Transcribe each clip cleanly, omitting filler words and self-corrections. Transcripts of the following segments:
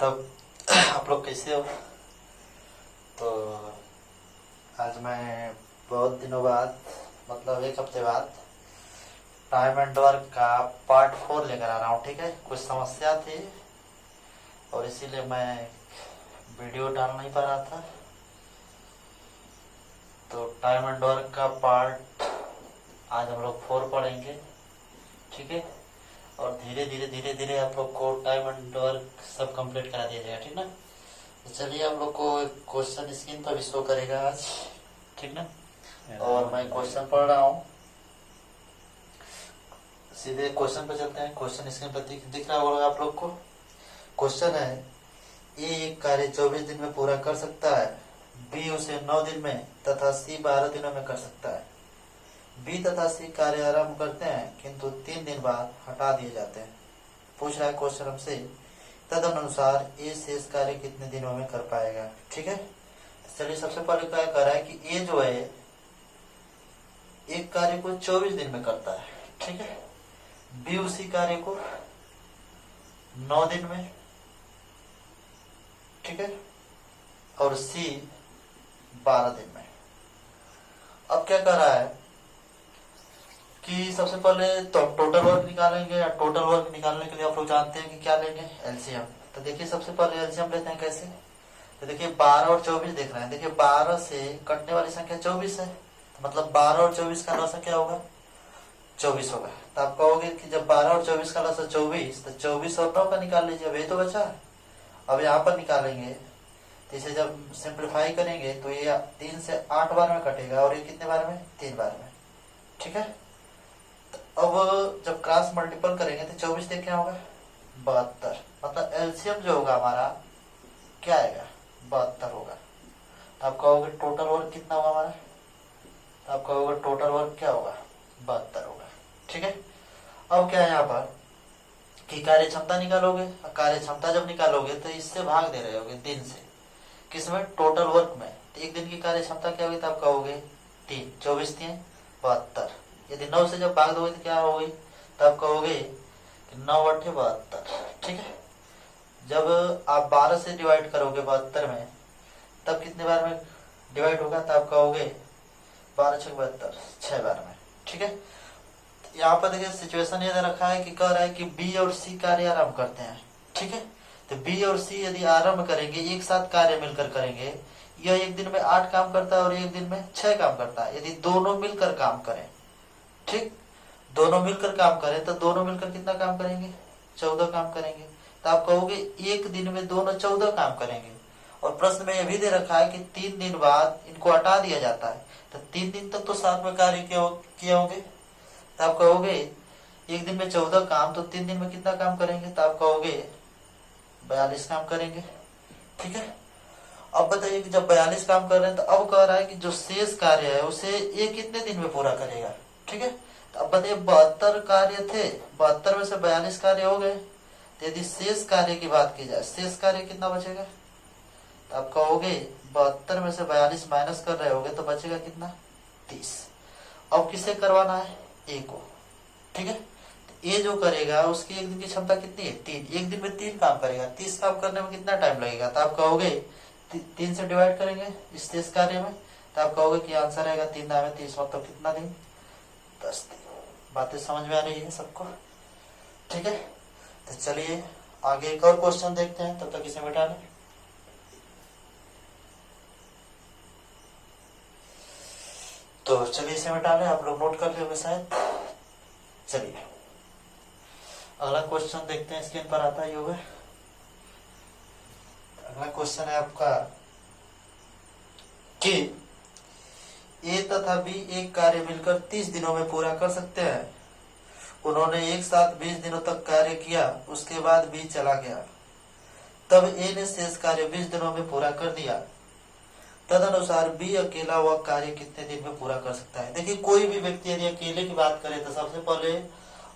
तब आप लोग कैसे हो? तो आज मैं बहुत दिनों बाद, मतलब एक हफ्ते बाद, टाइम एंड वर्क का पार्ट 4 लेकर आ रहा हूँ। ठीक है, कुछ समस्या थी और इसीलिए मैं वीडियो डाल नहीं पा रहा था। तो टाइम एंड वर्क का पार्ट आज हम लोग 4 पढ़ेंगे। ठीक है, और धीरे धीरे आप लोग को टाइम एंड वर्क सब कंप्लीट करा दिया जाएगा। ठीक ना? तो चलिए, आप लोग को क्वेश्चन स्क्रीन पर भी शो करेगा आज। ठीक ना? और मैं क्वेश्चन पढ़ रहा हूँ, सीधे क्वेश्चन पर चलते हैं। क्वेश्चन स्क्रीन पर दिख रहा होगा आप लोग को। क्वेश्चन है, ए एक कार्य 24 दिन में पूरा कर सकता है, बी उसे 9 दिन में तथा सी 12 दिनों में कर सकता है। बी तथा सी कार्य आरंभ करते हैं किंतु 3 दिन बाद हटा दिए जाते हैं। पूछ रहा है क्वेश्चन हमसे, तदनुसार ए शेष कार्य कितने दिनों में कर पाएगा। ठीक है, चलिए सबसे पहले क्या कर रहा है कि ए जो है एक कार्य को 24 दिन में करता है। ठीक है, बी उसी कार्य को 9 दिन में, ठीक है, और सी 12 दिन में। अब क्या कर रहा है कि सबसे पहले तो टोटल वर्क निकालेंगे। टोटल वर्क निकालने के लिए आप लोग जानते हैं कि क्या लेंगे, एलसीएम। तो देखिए सबसे पहले एलसीएम लेते हैं कैसे। तो देखिए 12 और 24 देख रहे हैं। देखिए 12 से कटने वाली संख्या 24 है, तो मतलब 12 और 24 का लसा क्या होगा, 24 होगा। तो आप कहोगे कि जब 12 और 24 का लसा 24, तो 24 और 9 का निकाल लीजिए। अब ये तो बचा, अब यहाँ पर निकालेंगे तो इसे जब सिंप्लीफाई करेंगे तो ये 3 से 8 बार में कटेगा और ये कितने बार में, 3 बार में। ठीक है, तो अब जब क्रॉस मल्टीपल करेंगे तो 24 देख क्या होगा, 72। मतलब एलसीएम जो होगा हमारा क्या आएगा, 72 होगा। तो आप कहोगे टोटल वर्क कितना होगा हमारा, तो आप कहोगे टोटल वर्क क्या होगा, 72 होगा। ठीक है, अब क्या है यहाँ पर कि कार्य क्षमता निकालोगे। कार्य क्षमता जब निकालोगे तो इससे भाग दे रहे होगे दिन से, किसमें, टोटल वर्क में। तो एक दिन की कार्य क्षमता क्या होगी, तो आप कहोगे 3, 24 3 72। यदि 9 से जब भाग दोगे तो क्या होगी, तो आप कहोगे 9 8 72। ठीक है, जब आप 12 से डिवाइड करोगे 72 में, तब कितने बार में डिवाइड होगा, तो आप कहोगे 12 6 72, 6 बार में। ठीक है, यहाँ पर देखिए सिचुएशन ये रखा है कि कह रहा है कि बी और सी कार्य आरंभ करते हैं। ठीक है, तो बी और सी यदि आरंभ करेंगे, एक साथ कार्य मिलकर करेंगे, यह एक दिन में 8 काम करता है और एक दिन में 6 काम करता है। यदि दोनों मिलकर काम करें, ठीक, दोनों मिलकर काम करें तो दोनों मिलकर कितना काम करेंगे, 14 काम करेंगे। तो आप कहोगे एक दिन में दोनों 14 काम करेंगे। और प्रश्न में यह भी दे रखा है कि 3 दिन बाद इनको हटा दिया जाता है। तो 3 दिन तक तो साथ में कार्य किए होंगे। तो आप कहोगे एक दिन में 14 काम, तो 3 दिन में कितना काम करेंगे, तो आप कहोगे 42 काम करेंगे। ठीक है, अब बताइए कि जब 42 काम कर रहे हैं तो अब कह रहा है कि जो शेष कार्य है उसे ये कितने दिन में पूरा करेगा। ठीक है, तो अब बताइए 72 कार्य थे, 72 में से 42 कार्य हो गए। तो यदि शेष कार्य की बात की जाए, शेष कार्य कितना बचेगा, तो आप कहोगे 72 में से 42 माइनस कर रहे होगे तो बचेगा कितना, 30। अब किसे करवाना है, ए को। ठीक है, ए जो करेगा उसकी एक दिन की क्षमता कितनी है, 3। एक दिन में 3 काम करेगा, 30 काम करने में कितना टाइम लगेगा, तो आप कहोगे 3 से डिवाइड करेंगे इस शेष कार्य में, तो आप कहोगे कि आंसर रहेगा 3 में 30, मतलब कितना दिन, 10 दिन। बातें समझ में आ रही है सबको। ठीक है, तो चलिए आगे एक और क्वेश्चन देखते हैं, तब तक इसे मिटा लें। तो चलिए इसे मिटा लें, आप लोग नोट कर लिया शायद। चलिए अगला क्वेश्चन देखते हैं, स्क्रीन पर आता ही होगा। अगला क्वेश्चन है आपका कि ए तथा बी एक कार्य मिलकर 30 दिनों में पूरा कर सकते हैं। उन्होंने एक साथ 20 दिनों तक कार्य किया, उसके बाद बी चला गया। तब ए ने शेष कार्य 20 दिनों में पूरा कर दिया। तदनुसार बी अकेला वह कार्य कितने दिन में पूरा कर सकता है। देखिए कोई भी व्यक्ति यदि अकेले की बात करे तो सबसे पहले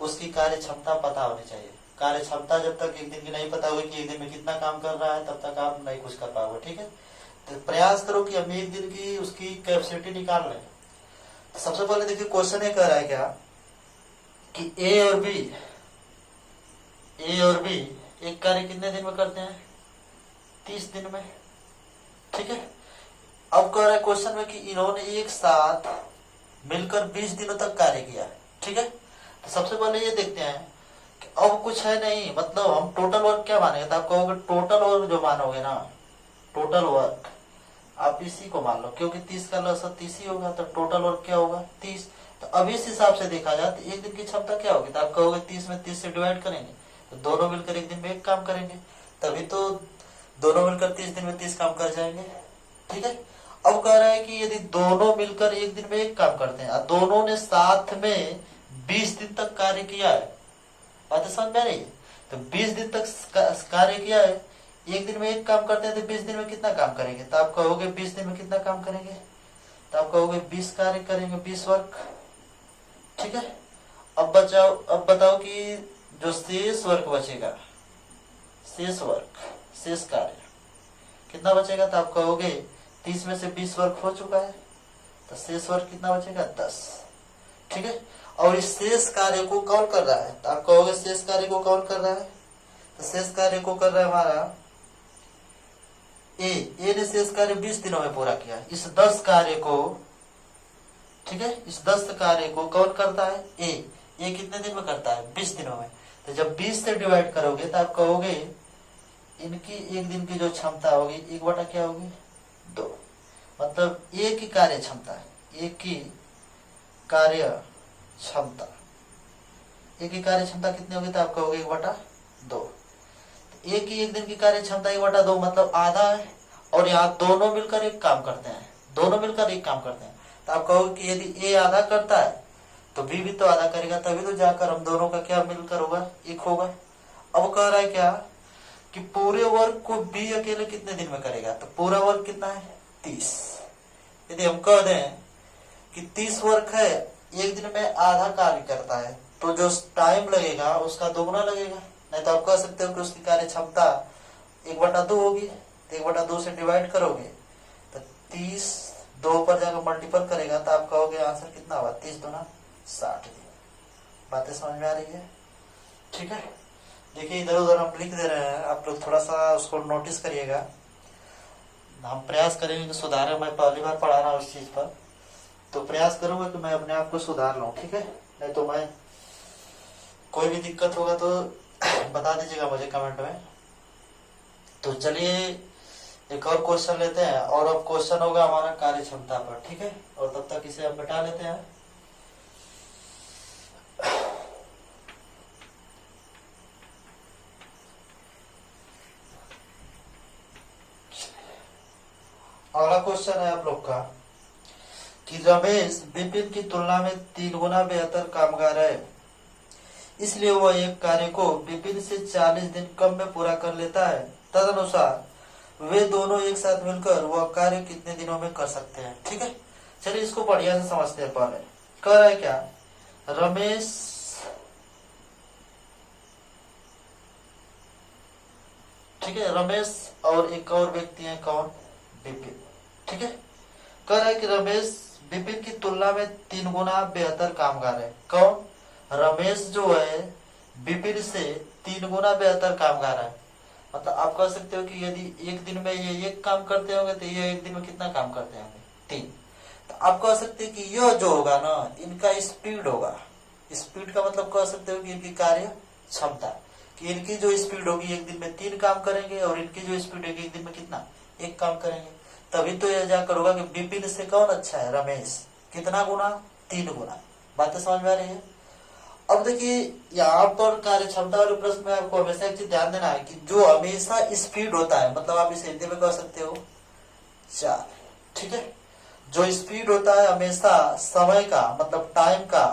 उसकी कार्य क्षमता पता होनी चाहिए। कार्य क्षमता जब तक एक दिन की नहीं पता होगी कि एक दिन में कितना काम कर रहा है, तब तक आप नहीं कुछ कर पाओगे। ठीक है, तो प्रयास करो कि हम एक दिन की उसकी कैपेसिटी निकाल लें। तो सबसे पहले देखिए क्वेश्चन ये कह रहा है क्या कि ए और बी एक कार्य कितने दिन में करते हैं, 30 दिन में। ठीक है, अब कह रहा है क्वेश्चन में कि इन्होंने एक साथ मिलकर 20 दिनों तक कार्य किया। ठीक है, तो सबसे पहले ये देखते हैं कि अब कुछ है नहीं, मतलब हम टोटल वर्क क्या मानेंगे, तो आप कहोगे टोटल वर्क जो मानोगे ना, टोटल वर्क आप इसी को मान लो, क्योंकि 30 का लसत 30 ही होगा, तो टोटल वर्क क्या होगा 30। तो अब इस हिसाब से देखा जाए तो एक दिन की क्षमता क्या होगी, तो आप कहोगे 30 में 30 से डिवाइड करेंगे तो दोनों मिलकर एक दिन में एक काम करेंगे, तभी तो दोनों मिलकर 30 दिन में 30 काम कर जाएंगे। ठीक है, अब कह रहा है कि यदि दोनों मिलकर एक दिन में एक काम करते हैं और दोनों ने साथ में 20 दिन तक कार्य किया है, बात समझ में आ रही है, तो 20 दिन तक कार्य किया है, एक दिन में एक काम करते हैं तो 20 दिन में कितना काम करेंगे, तो आप कहोगे 20 दिन में कितना काम करेंगे, तो आप कहोगे 20 कार्य करेंगे, 20 वर्क। ठीक है, अब बताओ कि जो शेष वर्क बचेगा, शेष वर्क, शेष कार्य कितना बचेगा, तो आप कहोगे 30 में से 20 वर्क हो चुका है, तो शेष वर्क कितना बचेगा 10। ठीक है, और इस शेष कार्य को कौन कर रहा है, तो आप कहोगे शेष कार्य को कौन कर रहा है, तो शेष कार्य को कर रहा है हमारा ए ने शेष कार्य 20 दिनों में पूरा किया। इस 10 कार्य को, ठीक है, इस 10 कार्य को कौन करता है, ए कितने दिन में करता है 20 दिनों में। तो जब 20 से डिवाइड करोगे तो आप कहोगे इनकी एक दिन की जो क्षमता होगी 1/, क्या होगी 2, मतलब एक की कार्य क्षमता, एक की कार्य क्षमता, एक की कार्य क्षमता कितनी होगी, तो आप कहोगे 1/2। एक ही एक दिन की कार्य क्षमता 1/2 मतलब आधा है, और यहाँ दोनों मिलकर एक काम करते हैं, दोनों मिलकर एक काम करते हैं, तो आप कहोगे कि यदि ए आधा करता है तो बी भी तो आधा करेगा, तभी तो जाकर हम दोनों का क्या मिलकर होगा, एक होगा। अब कह रहा है क्या कि पूरे वर्क को बी अकेले कितने दिन में करेगा, तो पूरा वर्क कितना है 30। यदि हम कह दें कि 30 वर्क है, एक दिन में आधा कार्य करता है, तो जो टाइम लगेगा उसका दोगुना लगेगा, नहीं तो आप कह सकते हो कि उसकी कार्य क्षमता 1/2 होगी, तो 1/2 से डिवाइड करोगे तो 30 2 पर जाकर मल्टीपल करेगा, तो आप कहोगे आंसर कितना होगा 30 दूना 60 दिन। बातें समझ में आ रही है। ठीक है, देखिए इधर उधर हम लिख दे रहे हैं, आप लोग थोड़ा सा उसको नोटिस करिएगा, हम प्रयास करेंगे कि सुधारें। मैं पहली बार पढ़ा रहा हूँ उस चीज पर, तो प्रयास करूंगा कि मैं अपने आप को सुधार लूं। ठीक है, नहीं तो मैं कोई भी दिक्कत होगा तो बता दीजिएगा मुझे कमेंट में। तो चलिए एक और क्वेश्चन लेते हैं, और अब क्वेश्चन होगा हमारा कार्य क्षमता पर। ठीक है, और तब तक इसे हम मिटा लेते हैं। अगला क्वेश्चन है आप लोग का कि रमेश विपिन की तुलना में 3 गुना बेहतर कामगार है, इसलिए वह एक कार्य को विपिन से 40 दिन कम में पूरा कर लेता है। तदनुसार वे दोनों एक साथ मिलकर वह कार्य कितने दिनों में कर सकते हैं। ठीक है, चलिए इसको बढ़िया से समझते हैं। पहले कह रहा है क्या, रमेश ठीक है, रमेश और एक और व्यक्ति है, कौन, विपिन। ठीक है, कह रहा है कि रमेश विपिन की तुलना में 3 गुना बेहतर कामगार है। कौन, रमेश जो है विपिन से 3 गुना बेहतर कामगार है। मतलब आप कह सकते हो कि यदि एक दिन में ये एक काम करते होंगे तो ये एक दिन में कितना काम करते होंगे 3। तो आप कह सकते हैं कि यह जो होगा ना, इनका स्पीड होगा। स्पीड का मतलब कह सकते हो कि इनकी कार्य क्षमता, कि इनकी जो स्पीड होगी एक दिन में 3 काम करेंगे, और इनकी जो स्पीड होगी एक दिन में कितना, 1 काम करेंगे। तभी तो यह जाकर होगा कि विपिन से कौन अच्छा है, रमेश। कितना गुना, 3 गुना। बातें समझ में आ रही है। अब देखिए यहाँ पर कार्य क्षमता वाले प्रश्न में आपको हमेशा एक चीज ध्यान देना है कि जो हमेशा स्पीड होता है, मतलब आप इसे हिंदी में कह सकते हो 4। ठीक है, जो स्पीड होता है हमेशा समय का, मतलब टाइम का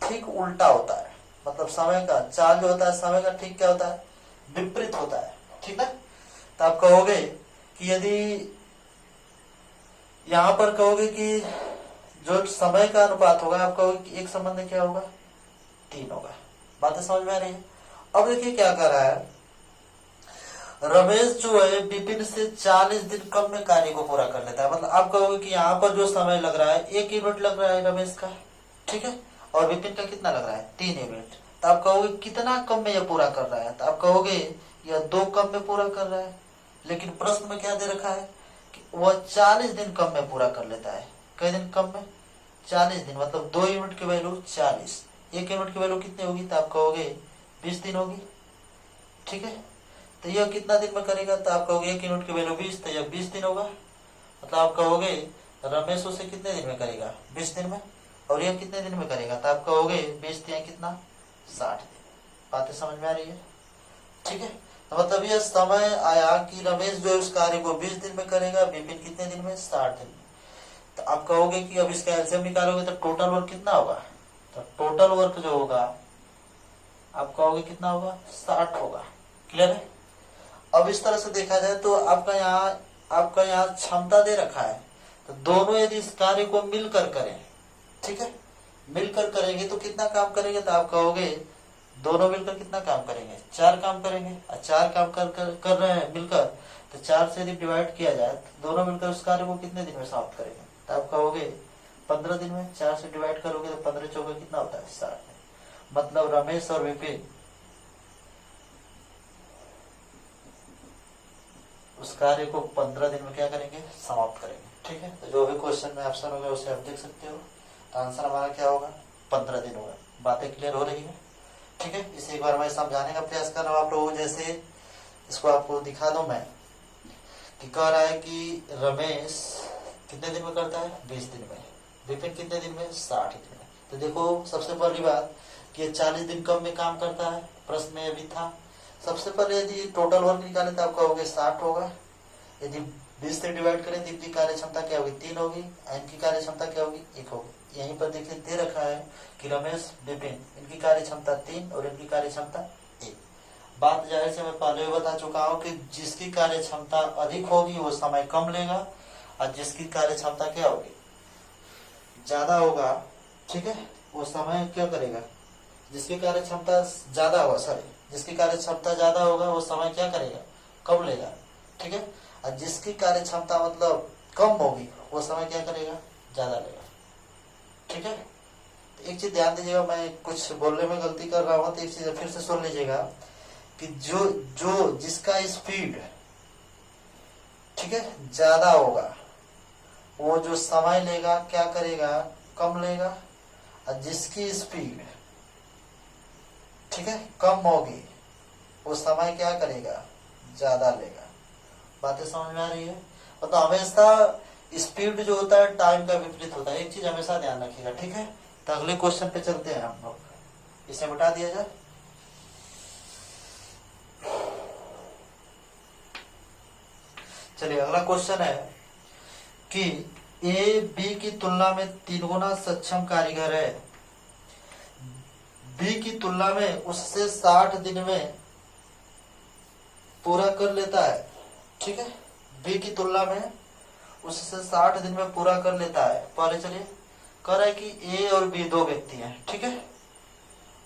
ठीक उल्टा होता है। मतलब समय का चाल जो होता है, समय का ठीक क्या होता है, विपरीत होता है। ठीक है, तो आप कहोगे कि यदि यहाँ पर कहोगे कि जो समय का अनुपात होगा, आप कहोगे कि एक संबंध क्या होगा, 3 होगा। बातें समझ में आ रही है। अब देखिए क्या कर रहा है, रमेश जो है विपिन से 40 दिन कम में कार्य को पूरा कर लेता है। मतलब आप कहोगे कि यहाँ पर जो समय लग रहा है 1 यूनिट लग रहा है रमेश का, ठीक है, और विपिन का कितना लग रहा है 3 यूनिट। तो आप कहोगे कितना कम में यह पूरा कर रहा है, तो आप कहोगे यह 2 कम में पूरा कर रहा है। लेकिन प्रश्न में क्या दे रखा है कि वह 40 दिन कम में पूरा कर लेता है। कई दिन कम में? 40 दिन, मतलब 2 यूनिट की वैल्यू 40, 1 यूनिट की वैल्यू कितनी होगी? तो आप कहोगे 20 दिन होगी। ठीक है, तो यह कितना दिन में करेगा? तो आप कहोगे 1 यूनिट की वैल्यू 20, तो यह 20 दिन होगा। मतलब आप कहोगे रमेश उसे कितने दिन में करेगा? 20 दिन में। और यह कितने दिन में करेगा? तो आप कहोगे 20 दिन कितना? 60 दिन। बातें समझ में आ रही है? ठीक है, तो मतलब यह समय आया कि रमेश जो है उस कार्य को 20 दिन में करेगा, विपिन कितने दिन में? 60 दिन में। तो आप कहोगे कि अब इसका एलसीएम निकालोगे तो टोटल वर्क कितना होगा? तो टोटल वर्क जो होगा आप कहोगे कितना होगा? 60 होगा। क्लियर है? अब इस तरह से देखा जाए तो आपका यहाँ क्षमता दे रखा है, तो दोनों यदि इस कार्य को मिलकर करें, ठीक है, मिलकर करेंगे तो कितना काम करेंगे? तो आप कहोगे दोनों मिलकर कितना काम करेंगे? 4 काम करेंगे। और 4 काम कर रहे हैं मिलकर, तो 4 से यदि डिवाइड किया जाए तो दोनों मिलकर उस कार्य को कितने दिन में समाप्त करेंगे? तो आप कहोगे 15 दिन में। 4 से डिवाइड करोगे तो 15 चौके कितना होता है? 60 दिन। मतलब रमेश और विपिन उस कार्य को 15 दिन में क्या करेंगे? समाप्त करेंगे। ठीक है, तो जो भी क्वेश्चन में ऑप्शन होगा उसे आप देख सकते हो। तो आंसर हमारा क्या होगा? 15 दिन होगा। बातें क्लियर हो रही है? ठीक है, इसे एक बार मैं समझाने का प्रयास कर रहा हूँ आप लोगों को। जैसे इसको आपको दिखा दूं मैं कि कह रहा है कि रमेश कितने दिन में करता है? 20 दिन में। विपिन कितने दिन में? 60 दिन में। तो देखो सबसे पहली बात कि ये 40 दिन कम में काम करता है, प्रश्न में अभी था। सबसे पहले यदि टोटल वर्क निकाले तो आप कहोगे 60 होगा। यदि 20 से डिवाइड करें तो इनकी कार्य क्षमता क्या होगी? 3 होगी। इनकी कार्य क्षमता क्या होगी? 1 होगी। यहीं पर देखिए दे रखा है कि रमेश विपिन इनकी कार्य क्षमता 3 और इनकी कार्य क्षमता 1। बात जाहिर से मैं पहले भी बता चुका हूँ कि जिसकी कार्य क्षमता अधिक होगी वो समय कम लेगा, और जिसकी कार्य क्षमता क्या होगी? ज्यादा होगा, ठीक है, वो समय क्या करेगा? जिसकी कार्य क्षमता ज्यादा होगा, सॉरी, जिसकी कार्य क्षमता ज्यादा होगा वो समय क्या करेगा? कम लेगा। ठीक है, और जिसकी कार्य क्षमता मतलब कम होगी वो समय क्या करेगा? ज्यादा लेगा। ठीक है, तो एक चीज ध्यान दीजिएगा, मैं कुछ बोलने में गलती कर रहा हूँ तो एक चीज फिर से सुन लीजिएगा कि जो जिसका स्पीड, ठीक है, ज्यादा होगा वो जो समय लेगा क्या करेगा? कम लेगा। और जिसकी स्पीड, ठीक है, कम होगी वो समय क्या करेगा? ज्यादा लेगा। बातें समझ में आ रही है? तो हमेशा स्पीड जो होता है टाइम का विपरीत होता है, एक चीज हमेशा ध्यान रखिएगा। ठीक है, तो अगले क्वेश्चन पे चलते हैं हम लोग। इसे बता दिया जाए। चलिए अगला क्वेश्चन है कि ए बी की तुलना में 3 गुना सक्षम कारीगर है। बी की तुलना में उससे 60 दिन में पूरा कर लेता है। ठीक है, बी की तुलना में उससे 60 दिन में पूरा कर लेता है। पहले चलिए कह रहा है कि ए और बी 2 व्यक्ति हैं। ठीक है,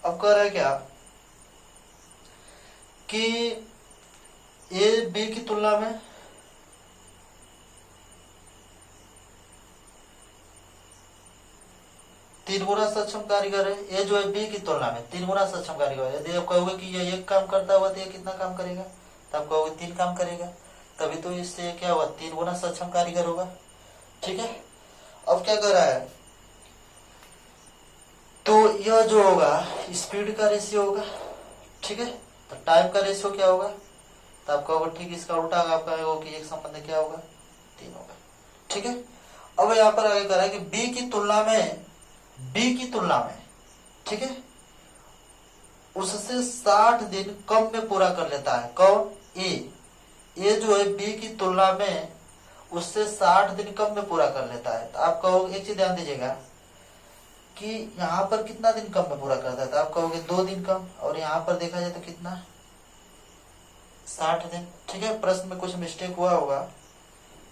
अब कह रहा है क्या कि ए बी की तुलना में तीन गुना सक्षम कारीगर है। ए जो है बी की तुलना में 3 गुना सक्षम कारीगर है। यदि आप कहोगे कि ये 1 काम करता हुआ तो ये कितना काम करेगा? तो आप कहोगे 3 काम करेगा, तभी तो इससे क्या हुआ? 3 गुना सक्षम कारीगर होगा। ठीक है, अब क्या कर रहा है? तो यह जो होगा स्पीड का रेशियो होगा। ठीक है, तो टाइम का रेशियो क्या होगा? तो आप कहोगे ठीक इसका उल्टा होगा, आप कहोगे कि एक संबंध क्या होगा? 3 होगा। ठीक है, अब यहाँ पर आगे कर रहा है कि बी की तुलना में, ठीक है, उससे 60 दिन कम में पूरा कर लेता है। कौन? ए जो है बी की तुलना में उससे 60 दिन कम में पूरा कर लेता है। तो आप कहोगे, एक चीज ध्यान दीजिएगा कि यहाँ पर कितना दिन कम में पूरा करता है? तो आप कहोगे 2 दिन कम, और यहाँ पर देखा जाए तो कितना? 60 दिन। ठीक है, प्रश्न में कुछ मिस्टेक हुआ होगा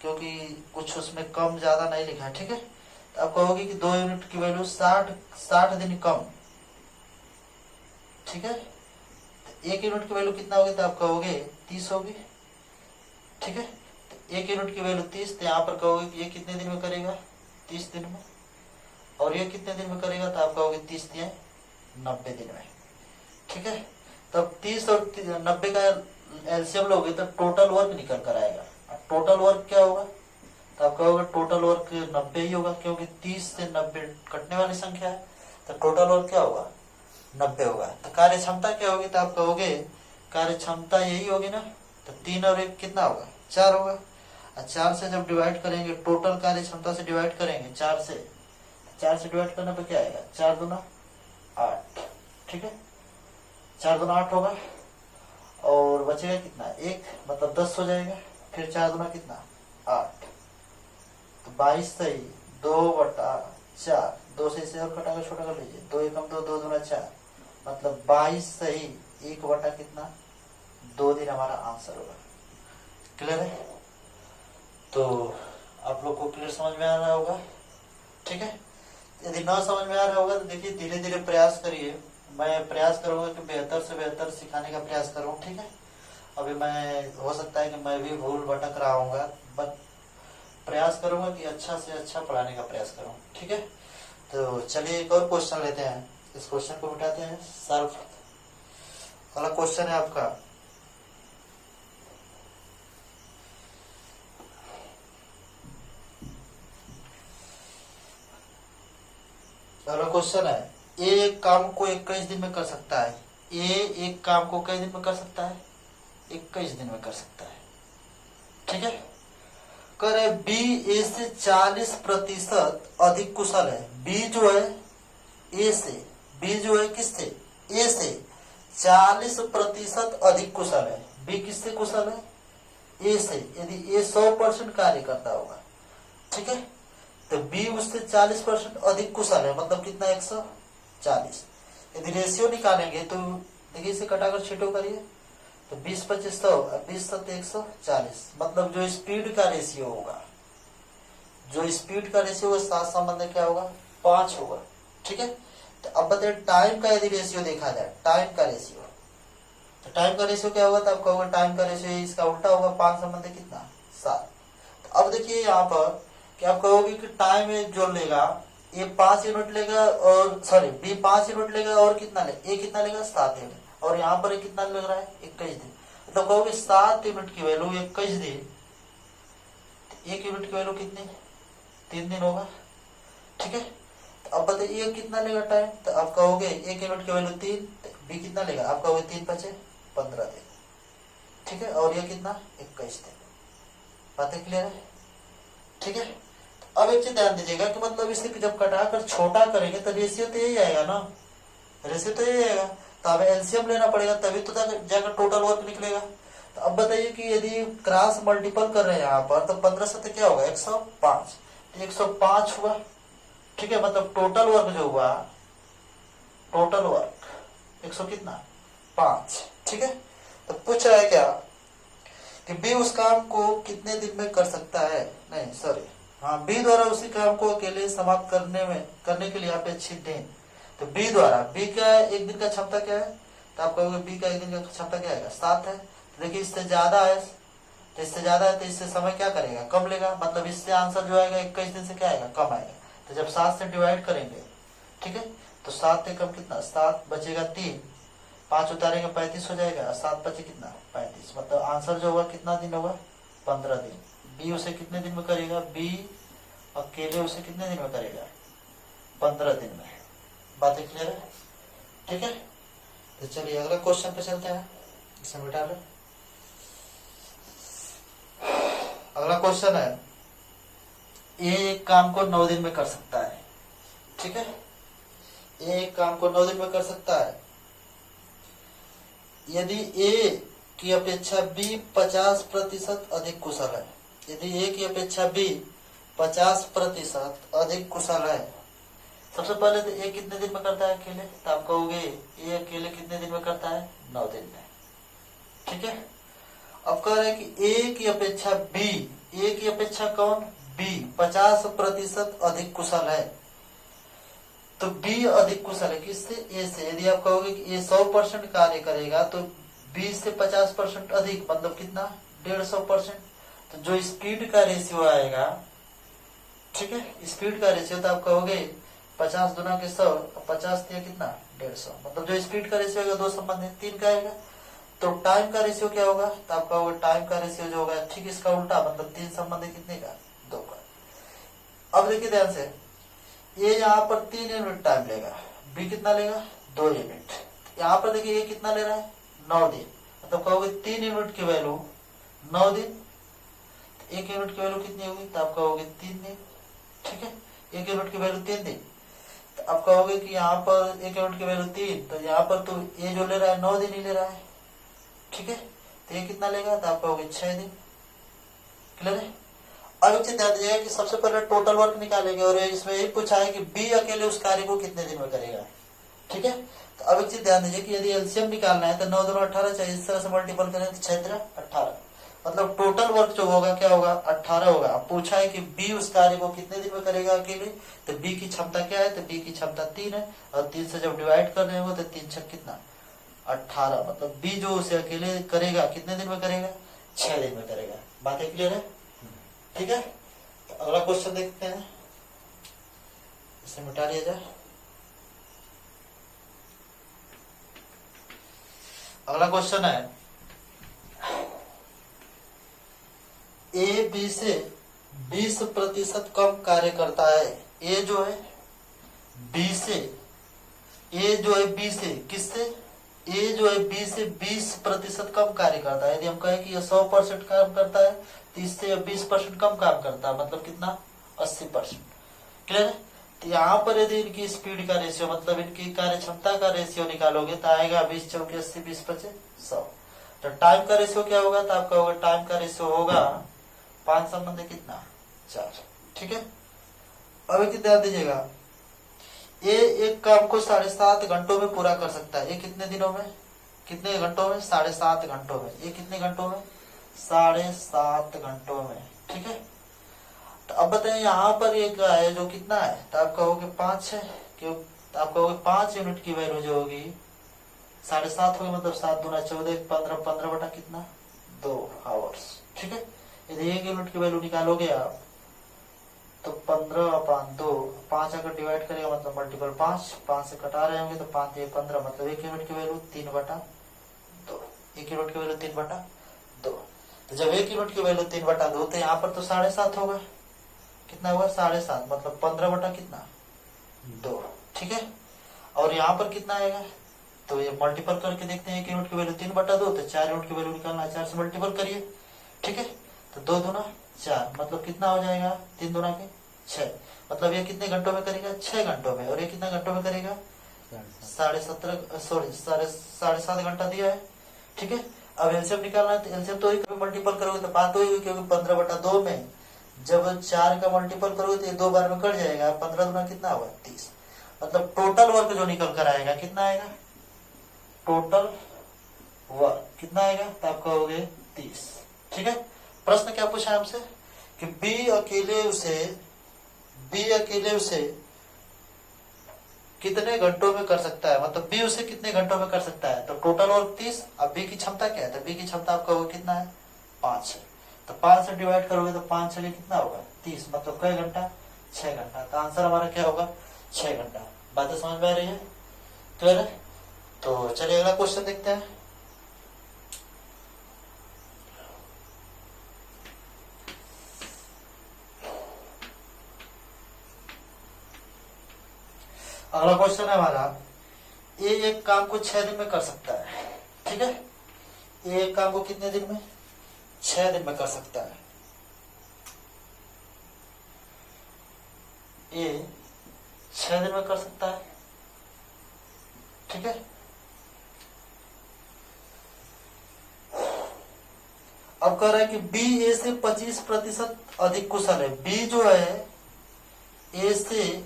क्योंकि कुछ उसमें कम ज्यादा नहीं लिखा है। ठीक है, तो आप कहोगे कि 2 यूनिट की वैल्यू 60 दिन कम। ठीक है, तो 1 यूनिट की वैल्यू कितना होगी? तो आप कहोगे 30 होगी। ठीक है, तो 1 यूनिट की वैल्यू 30, तो यहाँ पर कहोगे कि ये कितने दिन में करेगा? 30 दिन में। और ये कितने दिन में करेगा? तो आप कहोगे 30 या 90 दिन में। ठीक है, तब 30 और 90 का एलसीएम लोगे तो टोटल वर्क निकल कर आएगा। टोटल वर्क क्या होगा, तो आप कहोगे टोटल वर्क 90 ही होगा, क्योंकि 30 से 90 कटने वाली संख्या है, तो टोटल वर्क क्या होगा, 90 होगा। तो कार्य क्षमता क्या होगी, तो आप कहोगे कार्य क्षमता यही होगी ना, तो 3 और 1 कितना होगा, 4 होगा। और 4 से जब डिवाइड करेंगे, टोटल कार्य क्षमता से डिवाइड करेंगे 4 से डिवाइड करने पर क्या आएगा, 4 दूना 8, ठीक है, 4 दूना 8 होगा। और बचेगा कितना, 1, मतलब 10 हो जाएगा। फिर 4 दूना कितना, 8, तो 22 सही 2/4, 2 से इसे और कटाकर छोटा कर लीजिए, 2 एकम 2, 2 दूना 4, मतलब 22 सही 1 कितना, 2 दिन हमारा आंसर होगा। क्लियर है, तो आप लोग को क्लियर समझ में आ रहा होगा, ठीक है। यदि ना समझ में आ रहा होगा तो देखिए धीरे धीरे प्रयास करिए, मैं प्रयास करूंगा कि बेहतर से बेहतर सिखाने का प्रयास करूं, ठीक है। अभी मैं, हो सकता है कि मैं भी भूल भटक रहा हूँ, बट प्रयास करूंगा कि अच्छा से अच्छा पढ़ाने का प्रयास करूं, ठीक है। तो चलिए एक और क्वेश्चन लेते हैं, इस क्वेश्चन को उठाते हैं। सॉल्व वाला क्वेश्चन है आपका, पहला क्वेश्चन है, ए एक काम को 21 दिन में कर सकता है। ए एक काम को कई दिन में कर सकता है, 21 दिन में कर सकता है, ठीक है। करे बी ए से 40% अधिक कुशल है। बी जो है ए से, बी जो है किससे, ए से 40% अधिक कुशल है। बी किससे कुशल है, ए से। यदि ए 100% कार्य करता होगा, ठीक है, तो बी उससे 40% अधिक कुशल है, मतलब कितना, 140। यदि रेशियो निकालेंगे तो देखिए इसे कटाकर छीटो करिए, तो 20-25 100, 20-7 140, मतलब जो स्पीड का रेशियो होगा, जो स्पीड का रेशियो होगा, साथ संबंध क्या होगा, 5 होगा, ठीक है। तो अब बताइए टाइम का यदि रेशियो देखा जाए, टाइम का रेशियो, तो टाइम का रेशियो क्या होगा, तो आप कहोगे टाइम का रेशियो इसका उल्टा होगा, 5 संबंध कितना, 7। तो अब देखिए यहाँ पर कि आप कहोगे कि टाइम जो लेगा, ये 5 यूनिट लेगा, और सॉरी बी 5 यूनिट लेगा, और कितना ले, ए कितना लेगा, 7 यूनिट, और यहाँ पर कितना लग रहा है, 21 दिन। तो कहोगे 7 यूनिट की वैल्यू 21 दिन, 1 यूनिट की वैल्यू कितनी, 3 दिन होगा, ठीक है। तो अब बताइए ये कितना लेगा टाइम, तो आप कहोगे 1 यूनिट की वैल्यू 3, बी कितना लेगा, आप कहोगे 3-5-15 दिन, ठीक है, और ये कितना, 21 दिन। बातें क्लियर है, ठीक है। अब एक चीज ध्यान दीजिएगा कि मतलब इसे जब कटाकर छोटा करेंगे तो रेशियो तो यही आएगा ना, रेशियो तो यही आएगा, तो हमें एलसीएम लेना पड़ेगा, तभी तो जाकर टोटल वर्क निकलेगा। तो अब बताइए कि यदि क्रॉस मल्टीपल कर रहे हैं यहाँ पर, तो 15 से क्या होगा, 105, तो 105 हुआ, ठीक है, मतलब टोटल वर्क जो हुआ, टोटल वर्क 100 कितना, 5, ठीक है। तो पूछ रहा है क्या कि बी उस काम को कितने दिन में कर सकता है, नहीं सॉरी, हाँ, बी द्वारा उसी काम को अकेले समाप्त करने के लिए अपेक्षित दिन। तो बी द्वारा, बी का एक दिन का क्षमता क्या है, तो आप कहोगे बी का एक दिन का क्षमता क्या है, 7 है। तो देखिए इससे ज्यादा है, तो इससे ज्यादा है, तो इससे समय क्या करेगा, कम लेगा, मतलब इससे आंसर जो आएगा 21 दिन से क्या आएगा, कम आएगा। तो जब 7 से डिवाइड करेंगे, ठीक है, तो 7 से कम कितना, 7 बचेगा 3, 5 उतारेंगे 35 हो जाएगा, 7 बचे कितना, 35, मतलब आंसर जो होगा कितना दिन होगा, 15 दिन। बी उसे कितने दिन में करेगा, बी अकेले उसे कितने दिन में करेगा, 15 दिन में। बातें क्लियर है, ठीक है। तो चलिए अगला क्वेश्चन पे चलते हैं, इसे मिटा लो। अगला क्वेश्चन है, ए एक काम को 9 दिन में कर सकता है, ठीक है, ए एक काम को 9 दिन में कर सकता है। यदि ए की अपेक्षा बी 50% अधिक कुशल है, यदि ए की अपेक्षा बी 50% अधिक कुशल है। सबसे पहले तो ए कितने दिन में करता है अकेले, तो आप कहोगे ए अकेले कितने दिन में करता है, 9 दिन में, ठीक है। अब कह रहे हैं कि ए की अपेक्षा बी, ए की अपेक्षा कौन, बी 50% अधिक कुशल है। तो बी अधिक कुशल है किससे, ए से। यदि आप कहोगे कि ए 100% कार्य करेगा, तो बी से 50% अधिक, मतलब कितना, 150%। तो जो स्पीड का रेशियो आएगा, ठीक है, स्पीड का रेशियो, तो आप कहोगे 50 गुना के 100, 50 दिया कितना, 150, मतलब जो स्पीड का रेशियो आएगा, 2 संबंध है, 3 का आएगा। तो टाइम का रेशियो क्या होगा, तो आपका होगा टाइम का रेशियो जो होगा ठीक इसका उल्टा, मतलब 3 संबंध कितने का, 2 का। अब देखिए ध्यान से, ये यहाँ पर 3 यूनिट टाइम लेगा, बी कितना लेगा 2 यूनिट, यहाँ पर देखिए ये कितना ले रहा है 9 दिन, मतलब कहोगे 3 यूनिट की वैल्यू 9 दिन, 1 यूनिट की वैल्यू कितनी होगी, तो आप कहोगे 3 दिन, ठीक है, 1 यूनिट की वैल्यू 3 दिन। तो आप कहोगे कि यहाँ पर 1 यूनिट की वैल्यू 3, तो यहाँ पर तो ये जो ले रहा है 9 दिन ही ले रहा है, ठीक है, तो ये कितना लेगा, तो आप कहोगे 6 दिन। क्लियर है। अब एक चीज ध्यान दीजिएगा कि सबसे पहले टोटल वर्क निकालेंगे, और इसमें यही पूछा है कि बी अकेले उस कार्य को कितने दिन में करेगा, ठीक है। तो अब एक चीज ध्यान दीजिए कि यदि एलसीएम निकालना है तो 9 दूनी 18 चाहिए, इस तरह से मल्टीपल करें तो 6 3 18, मतलब टोटल वर्क जो होगा क्या होगा 18 होगा। अब पूछा है कि बी उस कार्य को कितने दिन में करेगा अकेले, तो बी की क्षमता क्या है, तो बी की क्षमता 3 है, और 3 से जब डिवाइड कर रहे हो तो 3 6 कितना 18, मतलब बी जो उसे अकेले करेगा कितने दिन में करेगा, 6 दिन में करेगा। बातें क्लियर है, ठीक है। तो अगला क्वेश्चन देखते हैं, इसे मिटा लिया जाए। अगला क्वेश्चन है, ए बी से 20% कम कार्य करता है। ए जो है बी से, ए जो है बी से किससे, ए जो है बी से 20% कम कार्य करता है। यदि हम कहें कि ये 100% काम करता है तो इससे 20% कम काम करता है, मतलब कितना 80%। क्लियर है। तो यहाँ पर यदि इनकी स्पीड का रेशियो, मतलब इनकी कार्य क्षमता का रेशियो निकालोगे तो आएगा 20 चौके 80 20 25 100। तो टाइम का रेशियो क्या होगा, तो आपका होगा टाइम का रेशियो होगा 5 संबंध कितना 4, ठीक है। अब एक ध्यान दीजिएगा, ये एक काम को 7.5 घंटों में पूरा कर सकता है। ये कितने दिनों में, कितने घंटों में, 7.5 घंटों में। ये कितने घंटों में, 7.5 घंटों में, ठीक है। तो अब बताइए यहाँ पर एक है जो कितना है, तो आप कहोगे 5 है, क्यों, तो आप कहोगे 5 यूनिट की वैल्यू जो होगी 7.5 होगी, मतलब 7 दूना 14 15 15 बटा कितना 2 आवर्स, ठीक है। यदि 1 यूनिट की वैल्यू निकालोगे आप तो 15/2, 5 अगर डिवाइड करेगा मतलब मल्टीपल 5 से कटा रहे होंगे तो 5 ये 15, मतलब 1 यूनिट की वैल्यू 3/2, 1 यूनिट की वैल्यू 3/2। तो जब 1 यूनिट की वैल्यू 3/2, तो यहाँ पर तो 7.5 होगा, कितना हुआ 7.5, मतलब 15 बटा कितना 2, ठीक है। और यहाँ पर कितना आएगा, तो ये मल्टीपल करके देखते हैं, 1 यूनिट की वैल्यू 3/2, तो 4 यूनिट की वैल्यू निकालना है, 4 से मल्टीपल करिए, ठीक है। तो 2 दूना 4, मतलब कितना हो जाएगा 3 दूना के 6, मतलब ये कितने घंटों में करेगा 6 घंटों में, और ये कितना घंटों में करेगा 7.5 घंटा दिया है, ठीक है। अब एलसीएम निकालना है, तो एलसीएम तो ही मल्टीपल करोगे तो बात होगी, क्योंकि 15/2 में जब 4 का मल्टीपल करोगे तो ये 2 बार में कट जाएगा, 15 दूना कितना होगा 30, मतलब टोटल वर्क जो निकल कर आएगा कितना आएगा, टोटल वर्क कितना आएगा, तो आप कहोगे 30, ठीक है। प्रश्न क्या पूछा है हमसे कि बी अकेले उसे कितने घंटों में कर सकता है, मतलब बी उसे कितने घंटों में कर सकता है, तो टोटल वर्क 30। अब बी की क्षमता क्या है, तो बी की क्षमता आप कहोगे कितना है 5 है, तो 5 से डिवाइड करोगे तो 5 छः कितना होगा 30, मतलब कई घंटा 6 घंटा। तो आंसर हमारा क्या होगा 6 घंटा। बातें समझ में आ रही है, क्लियर है। तो चलिए अगला क्वेश्चन देखते हैं। अगला क्वेश्चन है हमारा, ये एक काम को 6 दिन में कर सकता है, ठीक है। ये एक काम को कितने दिन में, 6 दिन में कर सकता है। ये 6 दिन में कर सकता है, ठीक है। अब कह रहा है कि बी ए से 25% अधिक कुशल है। बी जो है ए से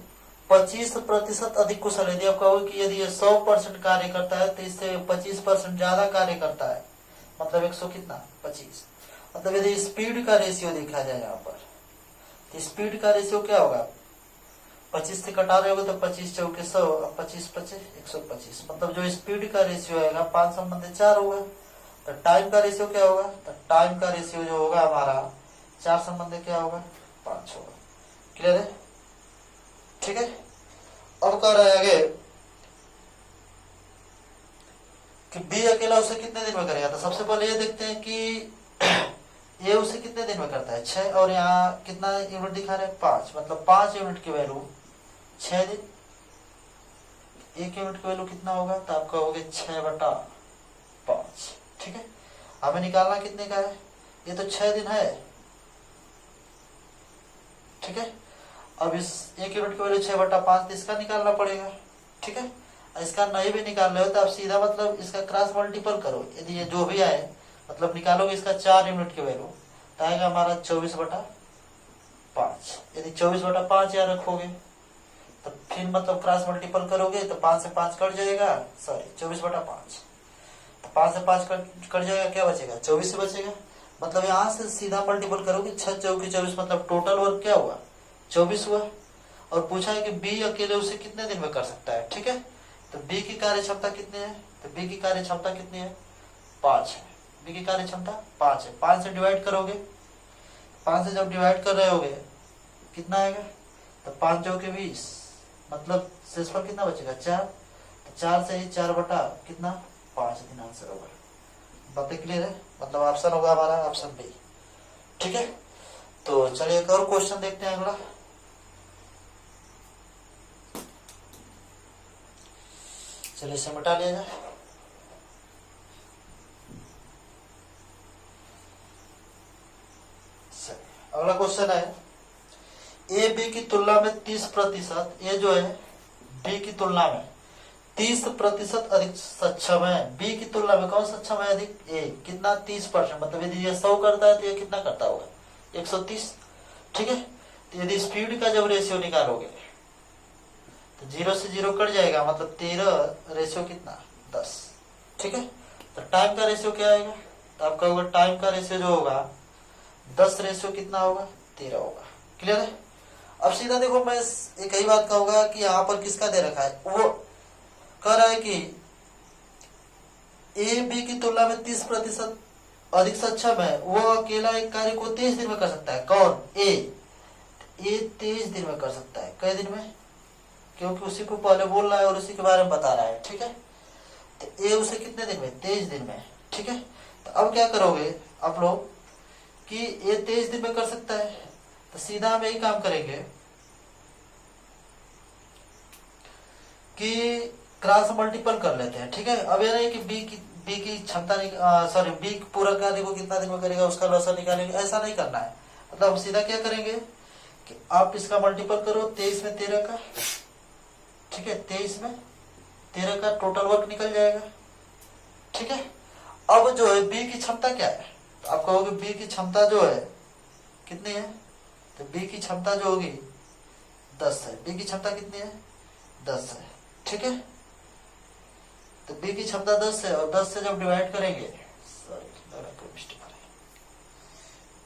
25% अधिक कुशल है। यदि आप कहोगे कि यदि ये 100% कार्य करता है तो इससे 25% ज्यादा कार्य करता है, मतलब 100 कितना 25, मतलब यदि स्पीड का रेशियो देखा जाए यहाँ पर, तो स्पीड का रेशियो क्या होगा, 25 से कटा रहे होगे तो 25 चौके 100, 25 25 125, मतलब जो स्पीड का रेशियो आएगा 5 संबंध 4 होगा। तो टाइम का रेशियो क्या होगा, तो टाइम का रेशियो जो होगा हमारा 4 संबंध क्या होगा 5 होगा। क्लियर है, ठीक है। अब कह रहा है आगे कि बी अकेला उसे कितने दिन में करेगा। तो सबसे पहले ये देखते हैं कि ये उसे कितने दिन में करता है 6, और यहाँ कितना यूनिट दिखा रहे हैं 5, मतलब 5 यूनिट की वैल्यू 6 दिन। 1 यूनिट की वैल्यू कितना होगा, तो आपका हो गया 6/5। ठीक है, हमें निकालना कितने का है, ये तो 6 दिन है। ठीक है, अब इस 1 यूनिट की वैल्यू 6/5, इसका निकालना पड़ेगा। ठीक है, इसका नहीं भी निकाल रहे हो तो आप सीधा मतलब इसका क्रॉस मल्टीपल करो, यदि ये जो भी आए मतलब निकालोगे इसका 4 यूनिट की वैल्यू, तो आएगा हमारा 24/5। यदि 24/5 यहाँ रखोगे तो फिर मतलब क्रॉस मल्टीपल करोगे तो 5 से 5 कट जाएगा, सॉरी 24/5, तो 5 से 5 कट जाएगा, क्या बचेगा 24 बचेगा। मतलब यहाँ से सीधा मल्टीपल करोगे 6 चौकी 24, मतलब टोटल वर्क क्या हुआ 24 हुआ। और पूछा है कि बी अकेले उसे कितने दिन में कर सकता है। ठीक है, तो बी की कार्य क्षमता कितनी है, तो बी की कार्य क्षमता कितनी है 5 है। बी की कार्य क्षमता 5 है। 5 से डिवाइड करोगे, 5 से जब डिवाइड कर रहे होगे कितना आएगा, तो 5 चौके 20, मतलब शेषफल कितना बचेगा 4। तो 4 से ही 4/5 दिन आंसर होगा। बातें क्लियर है, मतलब ऑप्शन होगा हमारा ऑप्शन बी। ठीक है, तो चलिए एक और क्वेश्चन देखते हैं अगला। चलिए इसे मिटा लिया जाए। अगला क्वेश्चन है ए बी की तुलना में 30%, ये जो है बी की तुलना में 30% अधिक सक्षम है। बी की तुलना में कौन सक्षम है अधिक, ए कितना 30%, मतलब यदि ये 100 करता है तो ये कितना करता होगा 130। ठीक है, तो यदि स्पीड का जब रेशियो निकालोगे तो 0 से 0 कट जाएगा, मतलब 13 रेशियो कितना 10। ठीक है, तो टाइम का रेशियो क्या आएगा, तो आपका होगा टाइम का रेशियो जो होगा 10 रेशियो कितना होगा 13 होगा। क्लियर है। अब सीधा देखो, मैं एक ही बात कहूंगा कि यहाँ पर किसका दे रखा है, वो कह रहा है कि ए बी की तुलना में 30% अधिक सक्षम है, वो अकेला एक कार्य को 23 दिन में कर सकता है। कौन, ए 23 दिन में कर सकता है। कई दिन में, क्योंकि उसी को पहले बोल रहा है और उसी के बारे में बता रहा है। ठीक है, तो ए उसे कितने दिन में 23 दिन में। ठीक है, तो अब क्या करोगे आप लोग कि ए 23 दिन में कर सकता है, तो सीधा हम यही काम करेंगे कि क्रॉस मल्टीपल कर लेते हैं। ठीक है, अब ये नहीं कि बी की क्षमता, सॉरी बी पूरा कार्य को कितना दिन में करेगा उसका लॉसा निकालेंगे, ऐसा नहीं करना है। मतलब हम सीधा क्या करेंगे कि आप इसका मल्टीपल करो 23 में 13 का। ठीक है, 23 में 13 का टोटल वर्क निकल जाएगा। ठीक है, अब जो है बी की क्षमता क्या है, तो आप कहोगे बी की क्षमता जो है कितनी है, तो बी की क्षमता जो होगी 10 है। बी की क्षमता कितनी है 10 है। ठीक है, तो बी की क्षमता 10 है, और 10 से जब डिवाइड करेंगे, सॉरी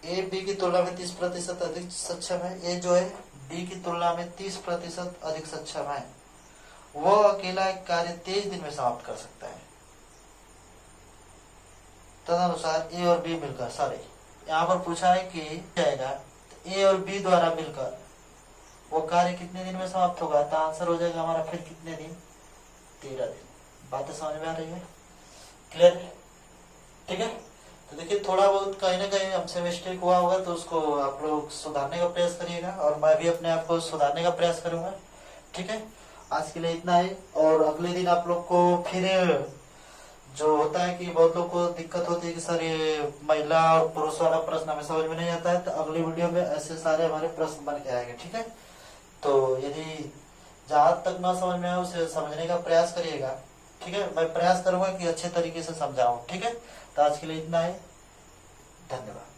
ए बी की तुलना में 30% अधिक सक्षम है। ए जो है बी की तुलना में 30% अधिक सक्षम है, वह अकेला एक कार्य 23 दिन में समाप्त कर सकता है। तदनुसार ए और बी मिलकर, सॉरी यहाँ पर पूछा है कि जाएगा ए और बी द्वारा मिलकर वो कार्य कितने दिन में समाप्त होगा, तो आंसर हो जाएगा हमारा फिर कितने दिन 13 दिन। बातें समझ में आ रही है, क्लियर है। ठीक है, तो देखिए थोड़ा बहुत कहीं ना कहीं हमसे मिस्टेक हुआ होगा तो उसको आप लोग सुधारने का प्रयास करिएगा, और मैं भी अपने आप को सुधारने का प्रयास करूंगा। ठीक है, आज के लिए इतना ही, और अगले दिन आप लोग को फिर जो होता है कि बहुत लोग को दिक्कत होती है कि सर ये महिला और पुरुष वाला प्रश्न हमें समझ में नहीं आता है, तो अगली वीडियो में ऐसे सारे हमारे प्रश्न बन के आएंगे। ठीक है, तो यदि जहां तक ना समझ में आए उसे समझने का प्रयास करिएगा। ठीक है, मैं प्रयास करूंगा कि अच्छे तरीके से समझाऊं। ठीक है, तो आज के लिए इतना ही, धन्यवाद।